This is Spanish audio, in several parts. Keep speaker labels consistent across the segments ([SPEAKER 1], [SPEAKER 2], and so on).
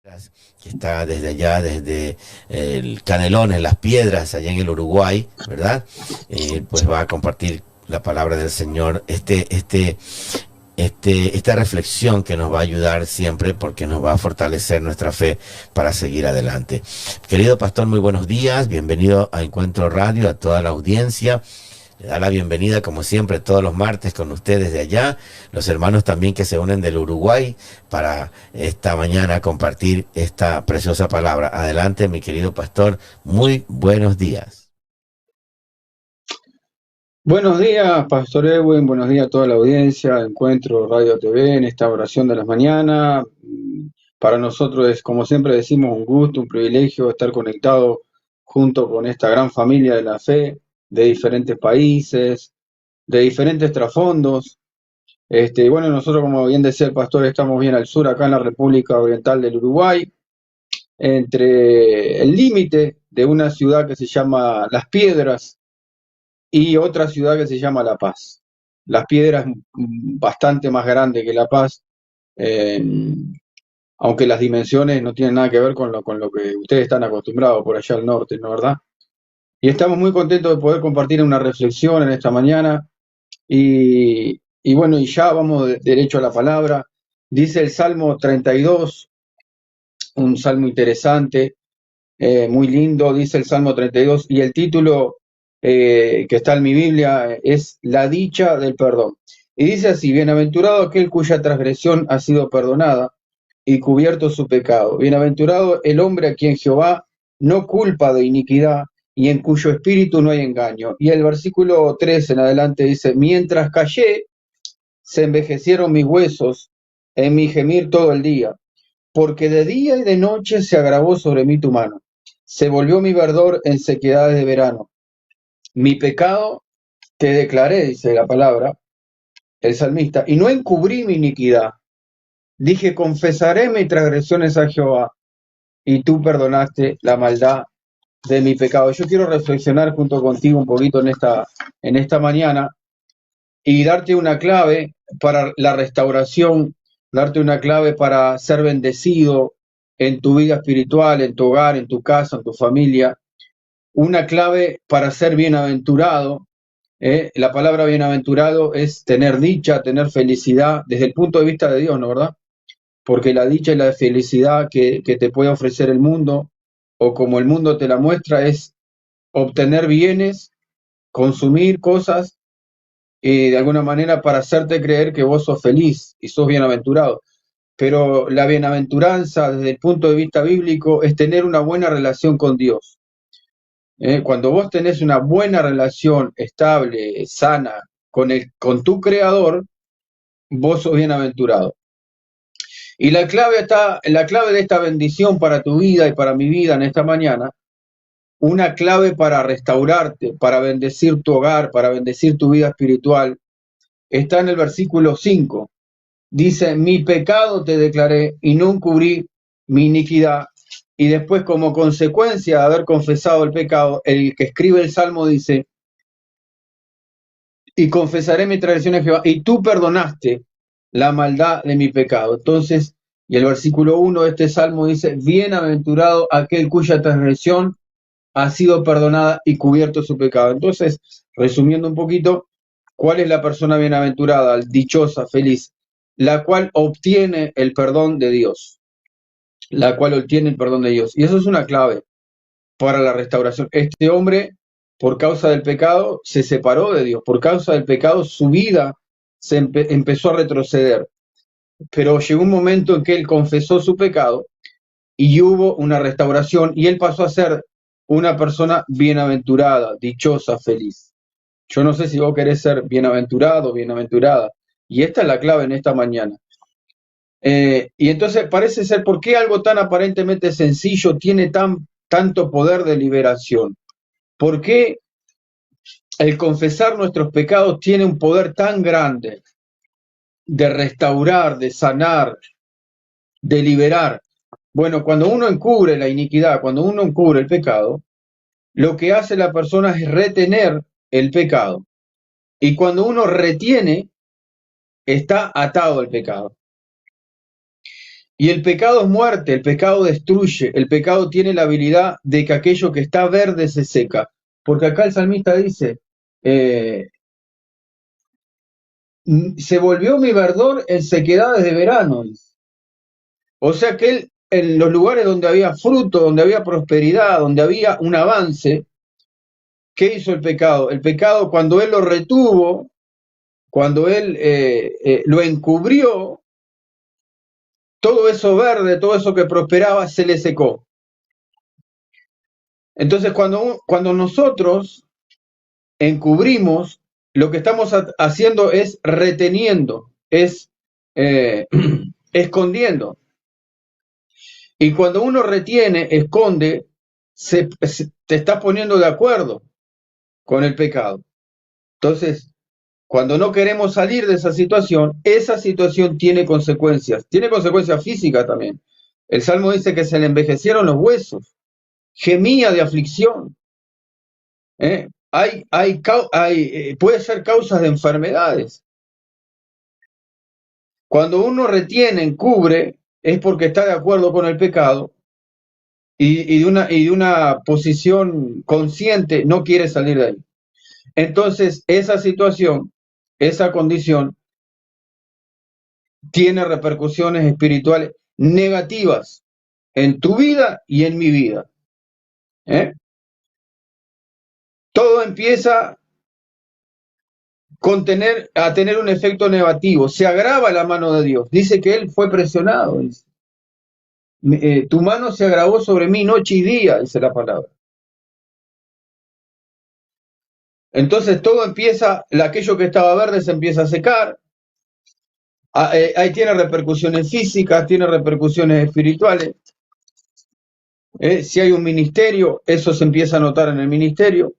[SPEAKER 1] Que está desde allá, desde el Canelón, en Las Piedras, allá en el Uruguay, ¿verdad? Pues va a compartir la palabra del Señor, esta reflexión que nos va a ayudar siempre porque nos va a fortalecer nuestra fe para seguir adelante. Querido pastor, muy buenos días, bienvenido a Encuentro Radio, a toda la audiencia. Le da la bienvenida, como siempre, todos los martes con ustedes de allá, los hermanos también que se unen del Uruguay para esta mañana compartir esta preciosa palabra. Adelante, mi querido pastor, muy buenos días.
[SPEAKER 2] Buenos días, Pastor Edwin, buenos días a toda la audiencia, Encuentro Radio TV en esta oración de las mañanas. Para nosotros es, como siempre decimos, un gusto, un privilegio estar conectado junto con esta gran familia de la fe, de diferentes países, de diferentes trasfondos. Bueno, nosotros, como bien decía el pastor, estamos bien al sur, acá en la República Oriental del Uruguay, entre el límite de una ciudad que se llama Las Piedras y otra ciudad que se llama La Paz. Las Piedras es bastante más grande que La Paz, eh, aunque las dimensiones no tienen nada que ver con lo que ustedes están acostumbrados por allá al norte, ¿no, verdad? Y estamos muy contentos de poder compartir una reflexión en esta mañana. Y bueno, y ya vamos derecho a la palabra. Dice el Salmo 32, un salmo interesante, muy lindo, dice el Salmo 32, y el título que está en mi Biblia es La dicha del perdón. Y dice así: bienaventurado aquel cuya transgresión ha sido perdonada y cubierto su pecado. Bienaventurado el hombre a quien Jehová no culpa de iniquidad y en cuyo espíritu no hay engaño. Y el versículo 3 en adelante dice: mientras callé, se envejecieron mis huesos en mi gemir todo el día, porque de día y de noche se agravó sobre mí tu mano. Se volvió mi verdor en sequedades de verano. Mi pecado te declaré, dice la palabra, el salmista, y no encubrí mi iniquidad. Dije, confesaré mis transgresiones a Jehová, y tú perdonaste la maldad de mi pecado. Yo quiero reflexionar junto contigo un poquito en esta mañana y darte una clave para la restauración, darte una clave para ser bendecido en tu vida espiritual, en tu hogar, en tu casa, en tu familia, una clave para ser bienaventurado. La palabra bienaventurado es tener dicha, tener felicidad desde el punto de vista de Dios, ¿no, verdad? Porque la dicha y la felicidad que te puede ofrecer el mundo, o como el mundo te la muestra, es obtener bienes, consumir cosas, de alguna manera para hacerte creer que vos sos feliz y sos bienaventurado. Pero la bienaventuranza desde el punto de vista bíblico es tener una buena relación con Dios. Cuando vos tenés una buena relación estable, sana, con tu creador, vos sos bienaventurado. Y la clave de esta bendición para tu vida y para mi vida en esta mañana, una clave para restaurarte, para bendecir tu hogar, para bendecir tu vida espiritual, está en el versículo 5. Dice: mi pecado te declaré y no encubrí mi iniquidad. Y después, como consecuencia de haber confesado el pecado, el que escribe el Salmo dice: y confesaré mis transgresiones a Jehová, y tú perdonaste la maldad de mi pecado. Entonces, y el versículo 1 de este Salmo dice: bienaventurado aquel cuya transgresión ha sido perdonada y cubierto su pecado. Entonces, resumiendo un poquito, ¿cuál es la persona bienaventurada, dichosa, feliz? La cual obtiene el perdón de Dios. La cual obtiene el perdón de Dios. Y eso es una clave para la restauración. Este hombre, por causa del pecado, se separó de Dios. Por causa del pecado, su vida empezó a retroceder. Pero llegó un momento en que él confesó su pecado y hubo una restauración y él pasó a ser una persona bienaventurada, dichosa, feliz. Yo no sé si vos querés ser bienaventurado, bienaventurada. Y esta es la clave en esta mañana. Y entonces parece ser, ¿por qué algo tan aparentemente sencillo tiene tanto poder de liberación? ¿Por qué el confesar nuestros pecados tiene un poder tan grande de restaurar, de sanar, de liberar? Bueno, cuando uno encubre la iniquidad, cuando uno encubre el pecado, lo que hace la persona es retener el pecado. Y cuando uno retiene, está atado al pecado. Y el pecado es muerte, el pecado destruye, el pecado tiene la habilidad de que aquello que está verde se seca. Porque acá el salmista dice, eh, se volvió mi verdor en sequedades de verano. O sea que él, en los lugares donde había fruto, donde había prosperidad, donde había un avance, ¿qué hizo el pecado? El pecado, cuando él lo retuvo, cuando él lo encubrió, todo eso verde, todo eso que prosperaba, se le secó. Entonces, cuando nosotros encubrimos, lo que estamos haciendo es reteniendo, es escondiendo. Y cuando uno retiene, esconde, te está poniendo de acuerdo con el pecado. Entonces, cuando no queremos salir de esa situación tiene consecuencias físicas también. El Salmo dice que se le envejecieron los huesos, gemía de aflicción. Puede ser causas de enfermedades. Cuando uno retiene, encubre, es porque está de acuerdo con el pecado y de una posición consciente no quiere salir de ahí. Entonces, esa situación, esa condición, tiene repercusiones espirituales negativas en tu vida y en mi vida. Todo empieza a tener un efecto negativo. Se agrava la mano de Dios. Dice que él fue presionado. Tu mano se agravó sobre mí noche y día, dice la palabra. Entonces todo empieza, aquello que estaba verde se empieza a secar. Ahí tiene repercusiones físicas, tiene repercusiones espirituales. Si hay un ministerio, eso se empieza a notar en el ministerio.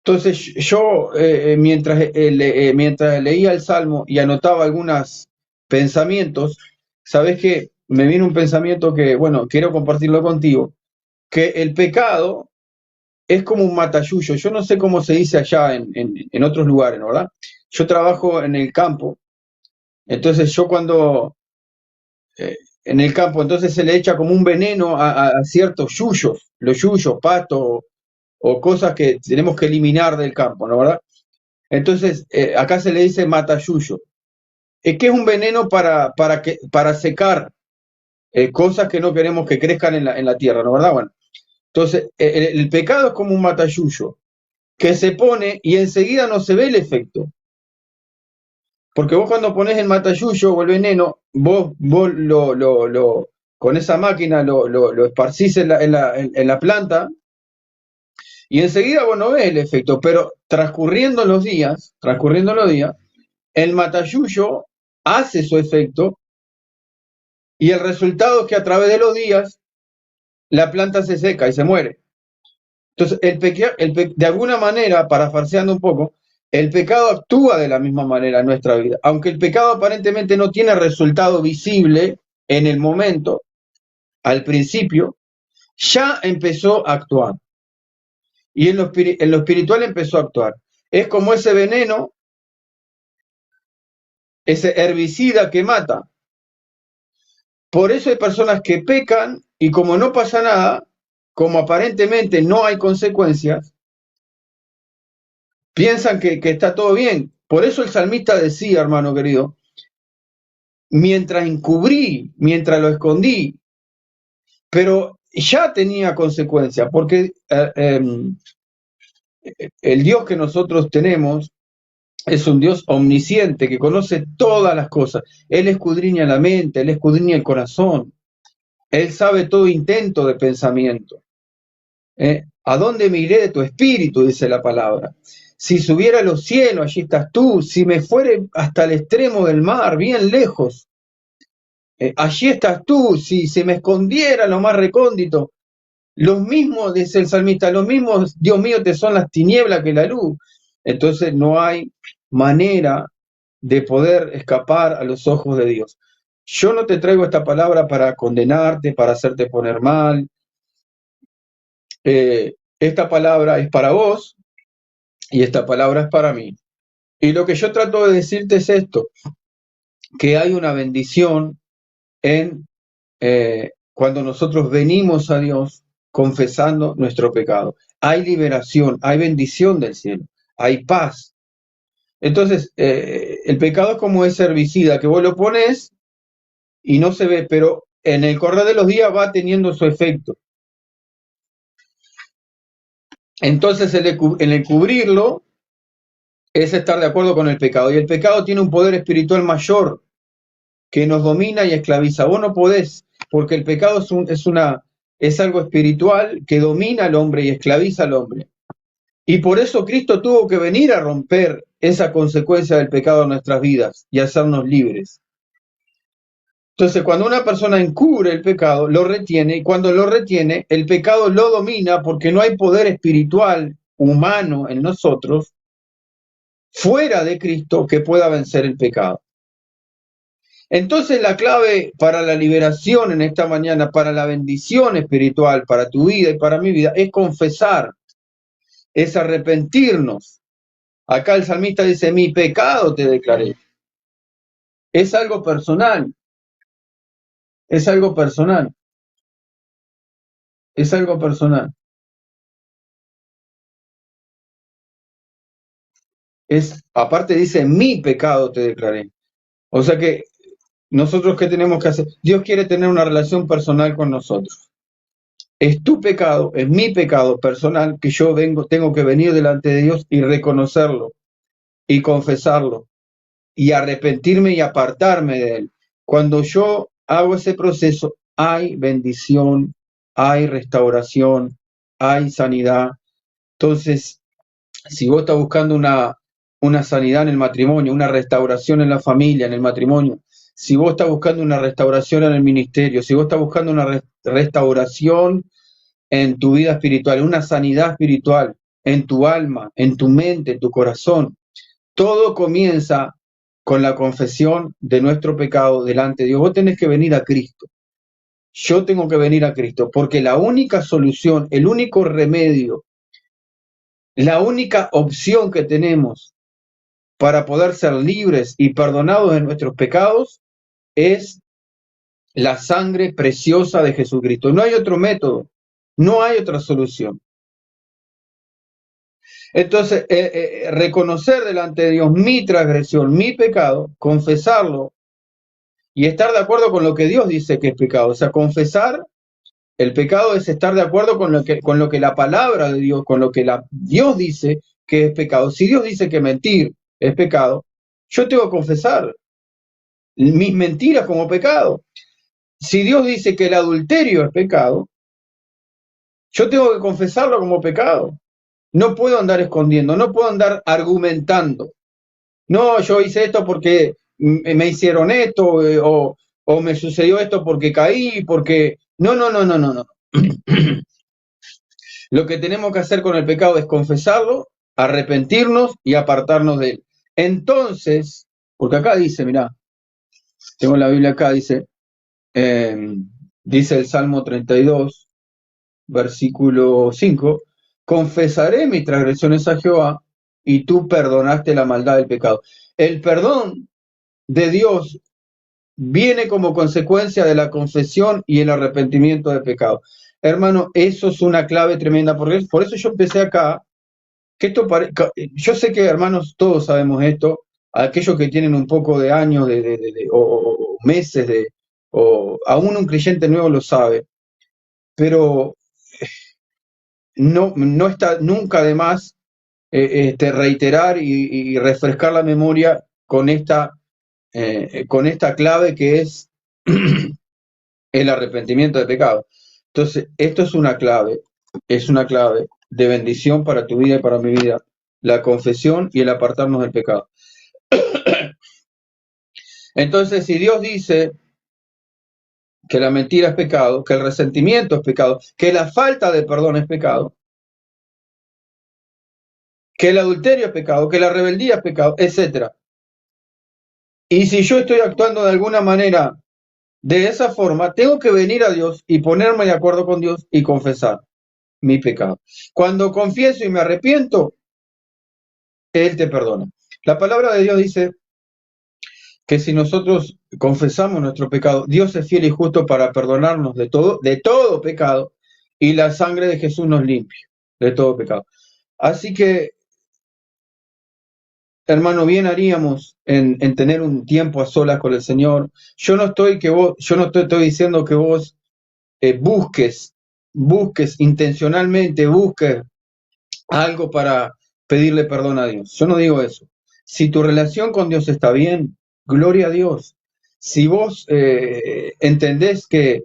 [SPEAKER 2] Entonces yo, mientras leía el Salmo y anotaba algunos pensamientos, ¿sabes qué? Me vino un pensamiento que, bueno, quiero compartirlo contigo, que el pecado es como un matayuyo. Yo no sé cómo se dice allá en otros lugares, ¿verdad? Yo trabajo en el campo, entonces yo cuando en el campo, entonces se le echa como un veneno a ciertos yuyos, los yuyos, pasto o cosas que tenemos que eliminar del campo, ¿no verdad? Entonces, acá se le dice matayuyo, que es un veneno para secar cosas que no queremos que crezcan en la tierra, ¿no verdad? Bueno, entonces, el pecado es como un matayuyo que se pone y enseguida no se ve el efecto. Porque vos cuando pones el matayuyo o el veneno, vos con esa máquina lo esparcís en la planta y enseguida vos no ves el efecto, pero transcurriendo los días, el matayuyo hace su efecto y el resultado es que a través de los días la planta se seca y se muere. Entonces, de alguna manera, parafarseando un poco, el pecado actúa de la misma manera en nuestra vida. Aunque el pecado aparentemente no tiene resultado visible en el momento, al principio, ya empezó a actuar. Y en lo espiritual empezó a actuar. Es como ese veneno, ese herbicida que mata. Por eso hay personas que pecan y como no pasa nada, como aparentemente no hay consecuencias, piensan que está todo bien. Por eso el salmista decía, hermano querido, mientras encubrí, mientras lo escondí, pero ya tenía consecuencias, porque el Dios que nosotros tenemos es un Dios omnisciente que conoce todas las cosas. Él escudriña la mente, Él escudriña el corazón, Él sabe todo intento de pensamiento. ¿A dónde me iré de tu espíritu? Dice la palabra. Si subiera a los cielos, allí estás tú. Si me fuere hasta el extremo del mar, bien lejos, allí estás tú. Si se me escondiera lo más recóndito, los mismos, dice el salmista, los mismos, Dios mío, te son las tinieblas que la luz. Entonces no hay manera de poder escapar a los ojos de Dios. Yo no te traigo esta palabra para condenarte, para hacerte poner mal. Esta palabra es para vos y esta palabra es para mí. Y lo que yo trato de decirte es esto, que hay una bendición cuando nosotros venimos a Dios confesando nuestro pecado. Hay liberación, hay bendición del cielo, hay paz. Entonces, el pecado es como ese herbicida que vos lo pones y no se ve, pero en el correr de los días va teniendo su efecto. Entonces, en el cubrirlo es estar de acuerdo con el pecado. Y el pecado tiene un poder espiritual mayor que nos domina y esclaviza. Vos no podés, porque el pecado es algo espiritual que domina al hombre y esclaviza al hombre. Y por eso Cristo tuvo que venir a romper esa consecuencia del pecado en nuestras vidas y hacernos libres. Entonces, cuando una persona encubre el pecado, lo retiene, y cuando lo retiene, el pecado lo domina porque no hay poder espiritual humano en nosotros, fuera de Cristo, que pueda vencer el pecado. Entonces, la clave para la liberación en esta mañana, para la bendición espiritual, para tu vida y para mi vida, es confesar, es arrepentirnos. Acá el salmista dice, mi pecado te declaré. Es algo personal, es algo personal, es algo personal. Aparte dice, mi pecado te declaré. O sea que nosotros, ¿qué tenemos que hacer? Dios quiere tener una relación personal con nosotros. Es tu pecado, es mi pecado personal que yo tengo que venir delante de Dios y reconocerlo y confesarlo y arrepentirme y apartarme de él. Cuando yo hago ese proceso, hay bendición, hay restauración, hay sanidad. Entonces, si vos estás buscando una sanidad en el matrimonio, una restauración en la familia, en el matrimonio, si vos estás buscando una restauración en el ministerio, si vos estás buscando una restauración en tu vida espiritual, una sanidad espiritual, en tu alma, en tu mente, en tu corazón, todo comienza con la confesión de nuestro pecado delante de Dios. Vos tenés que venir a Cristo. Yo tengo que venir a Cristo, porque la única solución, el único remedio, la única opción que tenemos para poder ser libres y perdonados de nuestros pecados es la sangre preciosa de Jesucristo. No hay otro método, no hay otra solución. Entonces, reconocer delante de Dios mi transgresión, mi pecado, confesarlo y estar de acuerdo con lo que Dios dice que es pecado. O sea, confesar el pecado es estar de acuerdo con lo que la palabra de Dios, con lo que Dios dice que es pecado. Si Dios dice que mentir es pecado, yo tengo que confesar mis mentiras como pecado. Si Dios dice que el adulterio es pecado, yo tengo que confesarlo como pecado. No puedo andar escondiendo, no puedo andar argumentando. No, yo hice esto porque me hicieron esto, o me sucedió esto porque caí, porque... No. Lo que tenemos que hacer con el pecado es confesarlo, arrepentirnos y apartarnos de él. Entonces, porque acá dice, mirá, tengo la Biblia acá, dice el Salmo 32, versículo 5, confesaré mis transgresiones a Jehová y tú perdonaste la maldad del pecado. El perdón de Dios viene como consecuencia de la confesión y el arrepentimiento del pecado. Hermano, eso es una clave tremenda, porque por eso yo empecé acá, que yo sé que hermanos todos sabemos esto, aquellos que tienen un poco de años o meses o aún un creyente nuevo lo sabe, pero no está nunca de más reiterar y refrescar la memoria con esta clave que es el arrepentimiento de pecado. Entonces, esto es una clave de bendición para tu vida y para mi vida, la confesión y el apartarnos del pecado. Entonces, si Dios dice que la mentira es pecado, que el resentimiento es pecado, que la falta de perdón es pecado, que el adulterio es pecado, que la rebeldía es pecado, etc. Y si yo estoy actuando de alguna manera de esa forma, tengo que venir a Dios y ponerme de acuerdo con Dios y confesar mi pecado. Cuando confieso y me arrepiento, Él te perdona. La palabra de Dios dice que si nosotros confesamos nuestro pecado, Dios es fiel y justo para perdonarnos de todo pecado, y la sangre de Jesús nos limpia de todo pecado. Así que, hermano, bien haríamos en tener un tiempo a solas con el Señor. Yo no estoy diciendo que vos busques intencionalmente, busques algo para pedirle perdón a Dios. Yo no digo eso. Si tu relación con Dios está bien, gloria a Dios. Si vos entendés que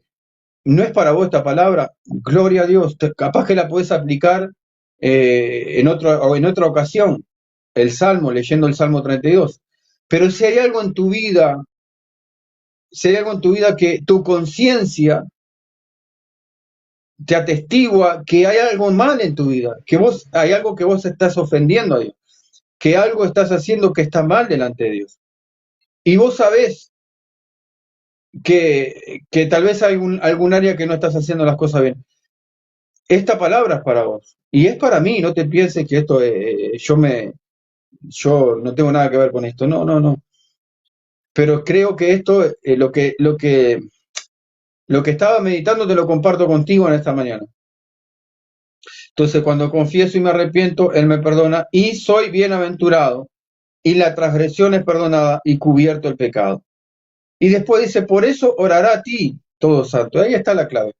[SPEAKER 2] no es para vos esta palabra, gloria a Dios. Capaz que la podés aplicar en otra ocasión, el Salmo, leyendo el Salmo 32. Pero si hay algo en tu vida, que tu conciencia te atestigua que hay algo mal en tu vida, hay algo que vos estás ofendiendo a Dios, que algo estás haciendo que está mal delante de Dios. Y vos sabés que tal vez hay algún área que no estás haciendo las cosas bien. Esta palabra es para vos. Y es para mí, no te pienses que esto, yo no tengo nada que ver con esto. No, no, no. Pero creo que esto, lo que estaba meditando te lo comparto contigo en esta mañana. Entonces, cuando confieso y me arrepiento, Él me perdona y soy bienaventurado, y la transgresión es perdonada y cubierto el pecado. Y después dice, por eso orará a ti, todo santo. Ahí está la clave.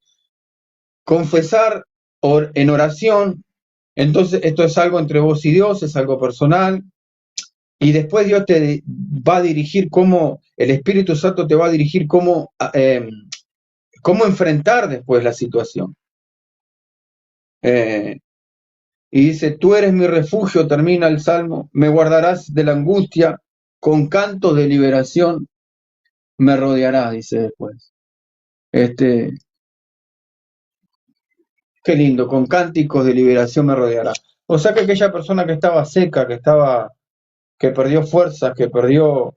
[SPEAKER 2] Confesar en oración. Entonces, esto es algo entre vos y Dios, es algo personal. Y después Dios te va a dirigir el Espíritu Santo te va a dirigir cómo enfrentar después la situación. Y dice, tú eres mi refugio, termina el Salmo, me guardarás de la angustia, con cantos de liberación me rodearás, dice después. Qué lindo, con cánticos de liberación me rodeará. O sea que aquella persona que estaba seca, que perdió fuerzas, que perdió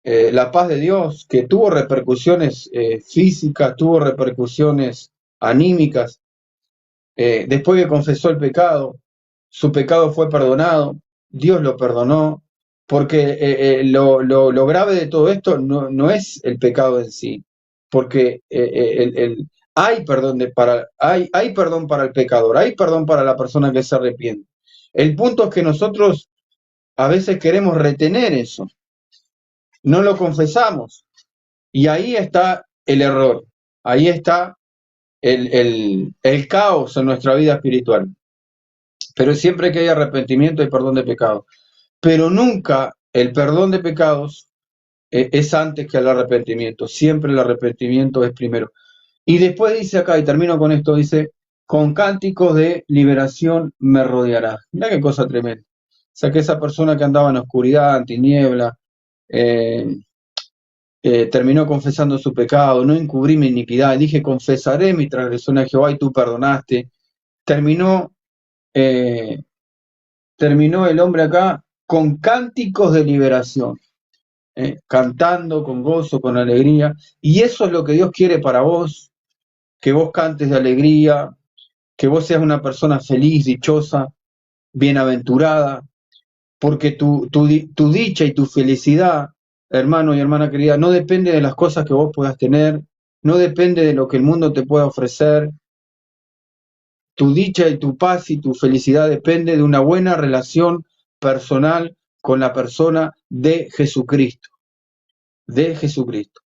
[SPEAKER 2] la paz de Dios, que tuvo repercusiones físicas, tuvo repercusiones anímicas, después que confesó el pecado, su pecado fue perdonado, Dios lo perdonó, porque lo grave de todo esto no es el pecado en sí, porque hay perdón hay perdón para el pecador, hay perdón para la persona que se arrepiente. El punto es que nosotros a veces queremos retener eso, no lo confesamos, y ahí está el error, ahí está el caos en nuestra vida espiritual. Pero siempre que hay arrepentimiento hay perdón de pecados. Pero nunca el perdón de pecados es antes que el arrepentimiento. Siempre el arrepentimiento es primero. Y después dice acá, y termino con esto, dice, con cánticos de liberación me rodeará. Mirá qué cosa tremenda. O sea, que esa persona que andaba en oscuridad, en tiniebla, terminó confesando su pecado, no encubrí mi iniquidad, dije, confesaré mi transgresión a Jehová y tú perdonaste. Terminó el hombre acá con cánticos de liberación, cantando con gozo, con alegría, y eso es lo que Dios quiere para vos, que vos cantes de alegría, que vos seas una persona feliz, dichosa, bienaventurada, porque tu dicha y tu felicidad, hermano y hermana querida, no depende de las cosas que vos puedas tener, no depende de lo que el mundo te pueda ofrecer. Tu dicha y tu paz y tu felicidad depende de una buena relación personal con la persona de Jesucristo. De Jesucristo.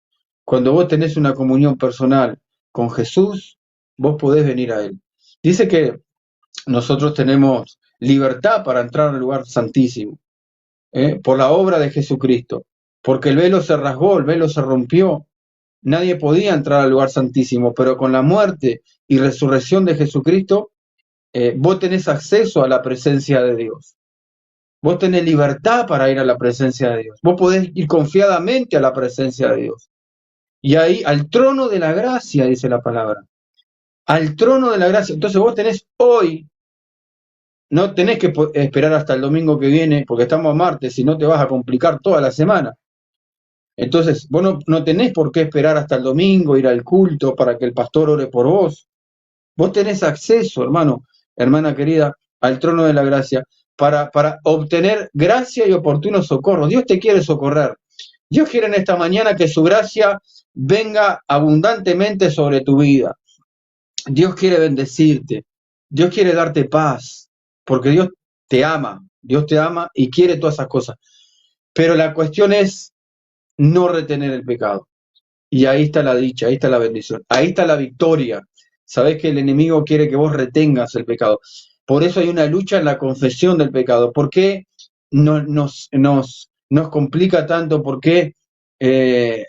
[SPEAKER 2] Cuando vos tenés una comunión personal con Jesús, vos podés venir a Él. Dice que nosotros tenemos libertad para entrar al lugar santísimo, por la obra de Jesucristo, porque el velo se rasgó, el velo se rompió. Nadie podía entrar al lugar santísimo, pero con la muerte y resurrección de Jesucristo, vos tenés acceso a la presencia de Dios. Vos tenés libertad para ir a la presencia de Dios. Vos podés ir confiadamente a la presencia de Dios. Y ahí, al trono de la gracia, dice la palabra. Al trono de la gracia. Entonces vos tenés hoy, no tenés que esperar hasta el domingo que viene, porque estamos a martes, si no te vas a complicar toda la semana. Entonces, vos no tenés por qué esperar hasta el domingo, ir al culto para que el pastor ore por vos. Vos tenés acceso, hermano, hermana querida, al trono de la gracia para obtener gracia y oportuno socorro. Dios te quiere socorrer. Dios quiere en esta mañana que su gracia venga abundantemente sobre tu vida. Dios quiere bendecirte. Dios quiere darte paz, porque Dios te ama y quiere todas esas cosas. Pero la cuestión es no retener el pecado. Y ahí está la dicha, ahí está la bendición, ahí está la victoria. Sabés que el enemigo quiere que vos retengas el pecado. Por eso hay una lucha en la confesión del pecado. ¿Por qué nos complica tanto? ¿Por qué es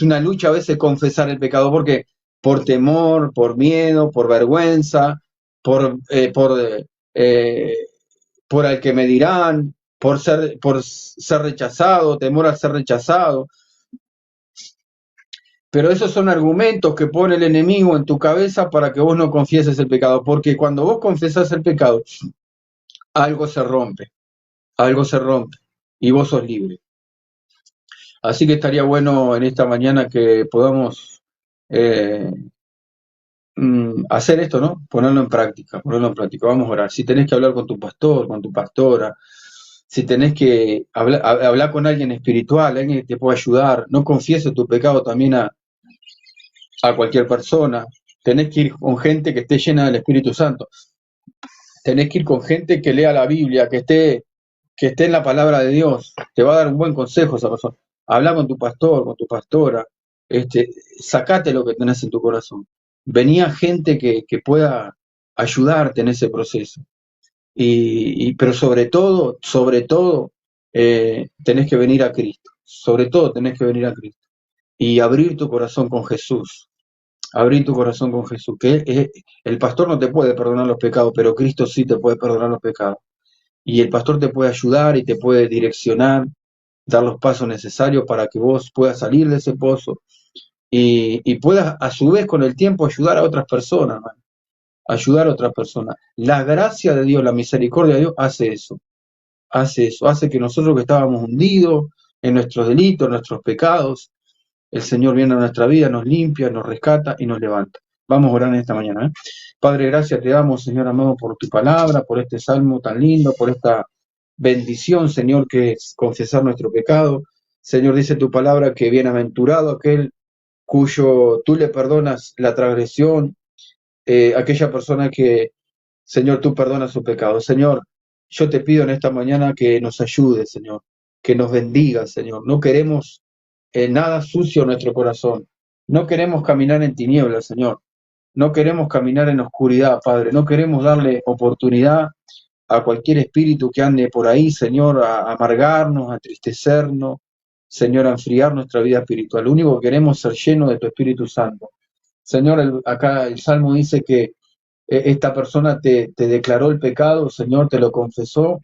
[SPEAKER 2] una lucha a veces confesar el pecado? Porque por temor, por miedo, por vergüenza, eh, por al que me dirán, por ser rechazado, temor a ser rechazado. Pero esos son argumentos que pone el enemigo en tu cabeza para que vos no confieses el pecado, porque cuando vos confesás el pecado, algo se rompe, y vos sos libre. Así que estaría bueno en esta mañana que podamos hacer esto, ¿no? Ponerlo en práctica. Vamos a orar. Si tenés que hablar con tu pastor, con tu pastora, si tenés que hablar con alguien espiritual, alguien que te pueda ayudar, no confieses tu pecado también a cualquier persona. Tenés que ir con gente que esté llena del Espíritu Santo. Tenés que ir con gente que lea la Biblia, que esté en la palabra de Dios. Te va a dar un buen consejo esa persona. Habla con tu pastor, con tu pastora. Sacate lo que tenés en tu corazón. Venía gente que pueda ayudarte en ese proceso. Pero sobre todo, tenés que venir a Cristo. Sobre todo tenés que venir a Cristo. Y abrir tu corazón con Jesús. Abrir tu corazón con Jesús. Que el pastor no te puede perdonar los pecados, pero Cristo sí te puede perdonar los pecados. Y el pastor te puede ayudar y te puede direccionar, dar los pasos necesarios para que vos puedas salir de ese pozo y puedas a su vez con el tiempo ayudar a otras personas, man. Ayudar a otras personas. La gracia de Dios, la misericordia de Dios hace eso, hace que nosotros que estábamos hundidos en nuestros delitos, en nuestros pecados, el Señor viene a nuestra vida, nos limpia, nos rescata y nos levanta. Vamos a orar en esta mañana, ¿eh? Padre, gracias te damos, Señor amado, por tu palabra, por este salmo tan lindo, por esta bendición, Señor, que es confesar nuestro pecado. Señor, dice tu palabra que bienaventurado aquel cuyo tú le perdonas la transgresión, aquella persona que, Señor, tú perdonas su pecado. Señor, yo te pido en esta mañana que nos ayudes, Señor, que nos bendigas, Señor. No queremos nada sucio en nuestro corazón. No queremos caminar en tinieblas, Señor. No queremos caminar en oscuridad, Padre. No queremos darle oportunidad a cualquier espíritu que ande por ahí, Señor, a amargarnos, a entristecernos, Señor, a enfriar nuestra vida espiritual. Lo único que queremos es ser llenos de tu Espíritu Santo. Señor, acá el Salmo dice que esta persona te declaró el pecado, Señor, te lo confesó,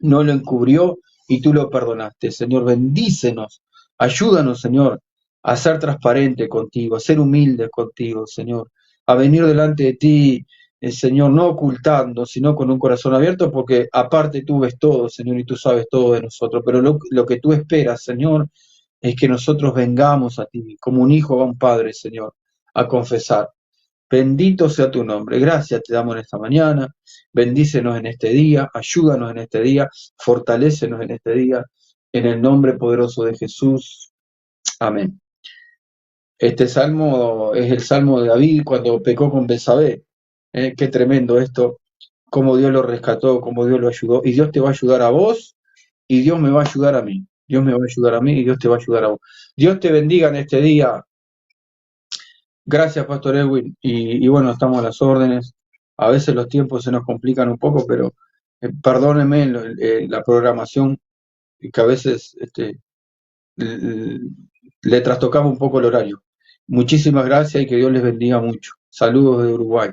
[SPEAKER 2] no lo encubrió y tú lo perdonaste. Señor, bendícenos, ayúdanos, Señor, a ser transparente contigo, a ser humildes contigo, Señor, a venir delante de ti, Señor, no ocultando, sino con un corazón abierto, porque aparte tú ves todo, Señor, y tú sabes todo de nosotros, pero lo que tú esperas, Señor, es que nosotros vengamos a ti, como un hijo va a un padre, Señor, a confesar. Bendito sea tu nombre. Gracias te damos en esta mañana. Bendícenos en este día. Ayúdanos en este día. Fortalécenos en este día. En el nombre poderoso de Jesús. Amén. Este salmo es el salmo de David cuando pecó con Betsabé. Qué tremendo esto. Cómo Dios lo rescató, cómo Dios lo ayudó. Y Dios te va a ayudar a vos y Dios me va a ayudar a mí. Dios me va a ayudar a mí y Dios te va a ayudar a vos. Dios te bendiga en este día. Gracias, Pastor Edwin. Y bueno, estamos a las órdenes. A veces los tiempos se nos complican un poco, pero perdónenme la programación, que a veces le trastocamos un poco el horario. Muchísimas gracias y que Dios les bendiga mucho. Saludos de Uruguay.